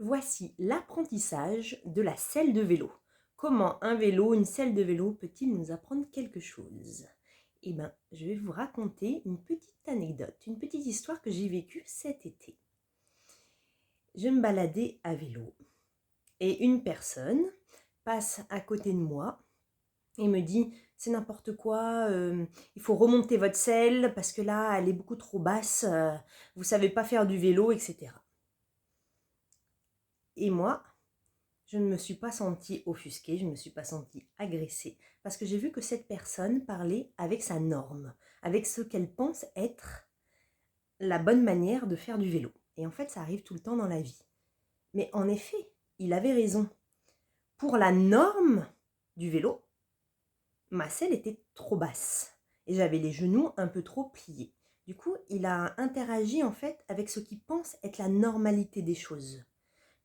Voici l'apprentissage de la selle de vélo. Comment un vélo, une selle de vélo peut-il nous apprendre quelque chose? Eh bien, je vais vous raconter une petite anecdote, une petite histoire que j'ai vécue cet été. Je me baladais à vélo et une personne passe à côté de moi et me dit: c'est n'importe quoi, il faut remonter votre selle parce que là, elle est beaucoup trop basse, vous savez pas faire du vélo, etc. Et moi, je ne me suis pas sentie offusquée, je ne me suis pas sentie agressée, parce que j'ai vu que cette personne parlait avec sa norme, avec ce qu'elle pense être la bonne manière de faire du vélo. Et en fait, ça arrive tout le temps dans la vie. Mais en effet, il avait raison. Pour la norme du vélo, ma selle était trop basse et j'avais les genoux un peu trop pliés. Du coup, il a interagi en fait avec ce qu'il pense être la normalité des choses.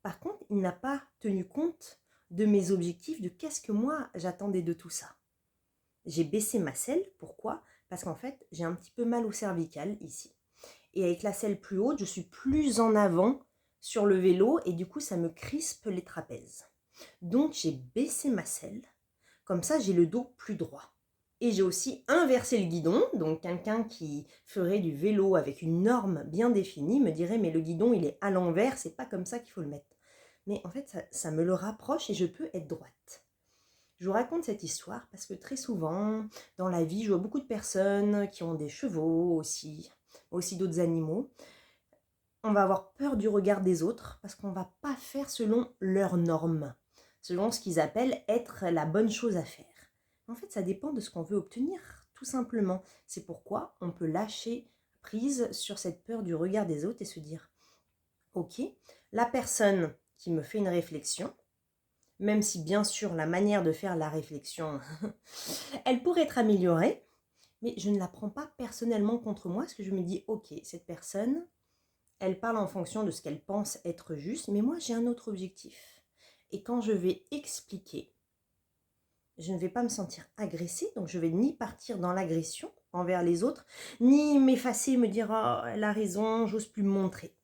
Par contre, il n'a pas tenu compte de mes objectifs, de qu'est-ce que moi j'attendais de tout ça. J'ai baissé ma selle, pourquoi? Parce qu'en fait, j'ai un petit peu mal au cervical ici. Et avec la selle plus haute, je suis plus en avant sur le vélo et du coup, ça me crispe les trapèzes. Donc, j'ai baissé ma selle, comme ça, j'ai le dos plus droit. Et j'ai aussi inversé le guidon, donc quelqu'un qui ferait du vélo avec une norme bien définie me dirait mais le guidon il est à l'envers, c'est pas comme ça qu'il faut le mettre. Mais en fait ça me le rapproche et je peux être droite. Je vous raconte cette histoire parce que très souvent dans la vie je vois beaucoup de personnes qui ont des chevaux aussi d'autres animaux. On va avoir peur du regard des autres parce qu'on va pas faire selon leurs normes, selon ce qu'ils appellent être la bonne chose à faire. En fait, ça dépend de ce qu'on veut obtenir, tout simplement. C'est pourquoi on peut lâcher prise sur cette peur du regard des autres et se dire, ok, la personne qui me fait une réflexion, même si bien sûr la manière de faire la réflexion, elle pourrait être améliorée, mais je ne la prends pas personnellement contre moi, parce que je me dis, ok, cette personne, elle parle en fonction de ce qu'elle pense être juste, mais moi j'ai un autre objectif. Et quand je vais expliquer, je ne vais pas me sentir agressée, donc je vais ni partir dans l'agression envers les autres, ni m'effacer, me dire oh, elle a raison, j'ose plus me montrer.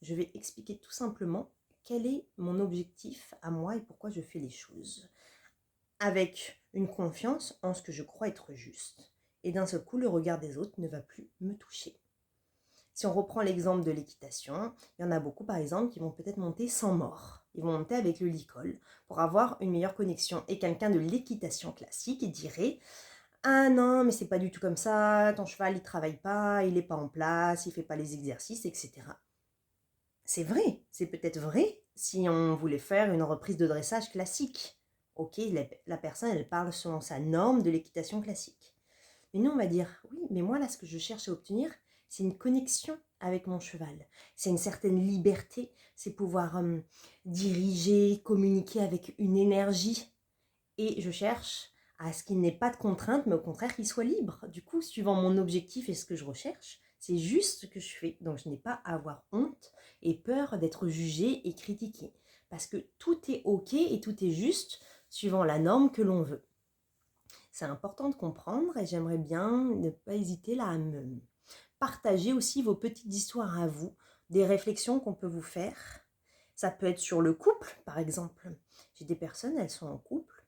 Je vais expliquer tout simplement quel est mon objectif à moi et pourquoi je fais les choses. Avec une confiance en ce que je crois être juste. Et d'un seul coup, le regard des autres ne va plus me toucher. Si on reprend l'exemple de l'équitation, il y en a beaucoup par exemple qui vont peut-être monter sans mort. Ils vont monter avec le licol pour avoir une meilleure connexion. Et quelqu'un de l'équitation classique dirait ah non, mais c'est pas du tout comme ça, ton cheval il travaille pas, il est pas en place, il fait pas les exercices, etc. C'est vrai, c'est peut-être vrai si on voulait faire une reprise de dressage classique. Ok, la personne elle parle selon sa norme de l'équitation classique. Mais nous, on va dire, oui, mais moi, là, ce que je cherche à obtenir, c'est une connexion avec mon cheval. C'est une certaine liberté, c'est pouvoir diriger, communiquer avec une énergie. Et je cherche à ce qu'il n'ait pas de contraintes, mais au contraire qu'il soit libre. Du coup, suivant mon objectif et ce que je recherche, c'est juste ce que je fais. Donc, je n'ai pas à avoir honte et peur d'être jugée et critiquée. Parce que tout est OK et tout est juste suivant la norme que l'on veut. C'est important de comprendre et j'aimerais bien ne pas hésiter là à me partager aussi vos petites histoires à vous, des réflexions qu'on peut vous faire. Ça peut être sur le couple, par exemple. J'ai des personnes, elles sont en couple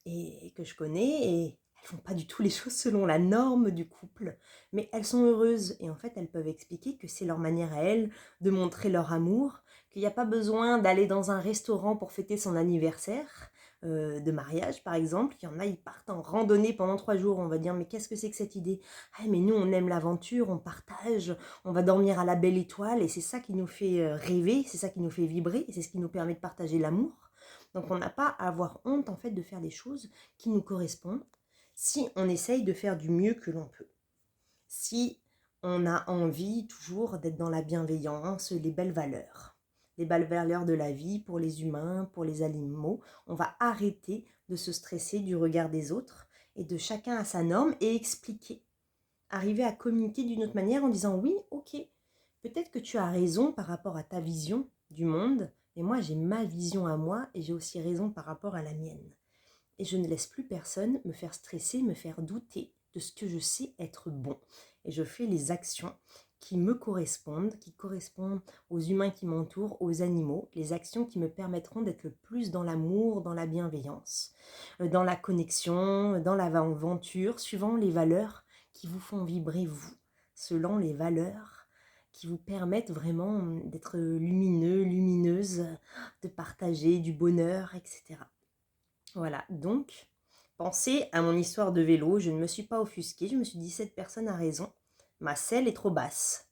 et que je connais et elles font pas du tout les choses selon la norme du couple, mais elles sont heureuses et en fait elles peuvent expliquer que c'est leur manière à elles de montrer leur amour, qu'il n'y a pas besoin d'aller dans un restaurant pour fêter son anniversaire de mariage par exemple. Il y en a, ils partent en randonnée pendant 3 jours, on va dire mais qu'est-ce que c'est que cette idée? Ah mais nous on aime l'aventure, on partage, on va dormir à la belle étoile et c'est ça qui nous fait rêver, c'est ça qui nous fait vibrer et c'est ce qui nous permet de partager l'amour. Donc on n'a pas à avoir honte en fait de faire des choses qui nous correspondent si on essaye de faire du mieux que l'on peut. Si on a envie toujours d'être dans la bienveillance, les belles valeurs de la vie pour les humains, pour les animaux, on va arrêter de se stresser du regard des autres et de chacun à sa norme et expliquer. Arriver à communiquer d'une autre manière en disant oui, ok, peut-être que tu as raison par rapport à ta vision du monde, mais moi j'ai ma vision à moi et j'ai aussi raison par rapport à la mienne. Et je ne laisse plus personne me faire stresser, me faire douter de ce que je sais être bon. Et je fais les actions qui me correspondent, qui correspondent aux humains qui m'entourent, aux animaux, les actions qui me permettront d'être le plus dans l'amour, dans la bienveillance, dans la connexion, dans l'aventure, suivant les valeurs qui vous font vibrer vous, selon les valeurs qui vous permettent vraiment d'être lumineux, lumineuse, de partager du bonheur, etc. Voilà, donc, pensez à mon histoire de vélo, je ne me suis pas offusquée, je me suis dit, cette personne a raison, ma selle est trop basse.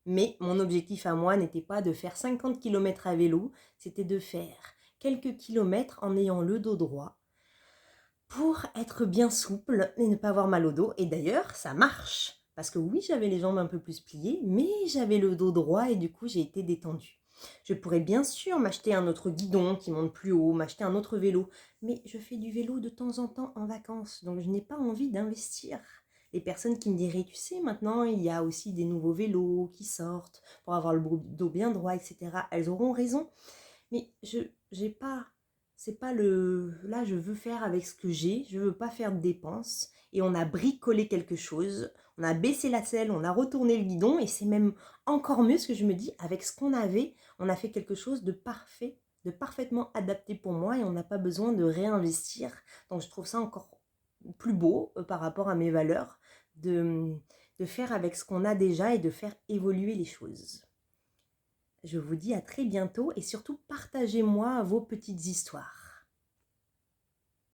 Mais mon objectif à moi n'était pas de faire 50 km à vélo, c'était de faire quelques kilomètres en ayant le dos droit pour être bien souple et ne pas avoir mal au dos. Et d'ailleurs, ça marche. Parce que oui, j'avais les jambes un peu plus pliées, mais j'avais le dos droit et du coup, j'ai été détendue. Je pourrais bien sûr m'acheter un autre guidon qui monte plus haut, m'acheter un autre vélo, mais je fais du vélo de temps en temps en vacances, donc je n'ai pas envie d'investir. Les personnes qui me diraient, tu sais, maintenant il y a aussi des nouveaux vélos qui sortent pour avoir le dos bien droit, etc. Elles auront raison, mais j'ai pas, c'est pas le, là je veux faire avec ce que j'ai, je veux pas faire de dépenses, et on a bricolé quelque chose, on a baissé la selle, on a retourné le guidon, et c'est même encore mieux ce que je me dis, avec ce qu'on avait, on a fait quelque chose de parfait, de parfaitement adapté pour moi, et on n'a pas besoin de réinvestir, donc je trouve ça encore plus beau par rapport à mes valeurs, de faire avec ce qu'on a déjà et de faire évoluer les choses. Je vous dis à très bientôt et surtout partagez-moi vos petites histoires.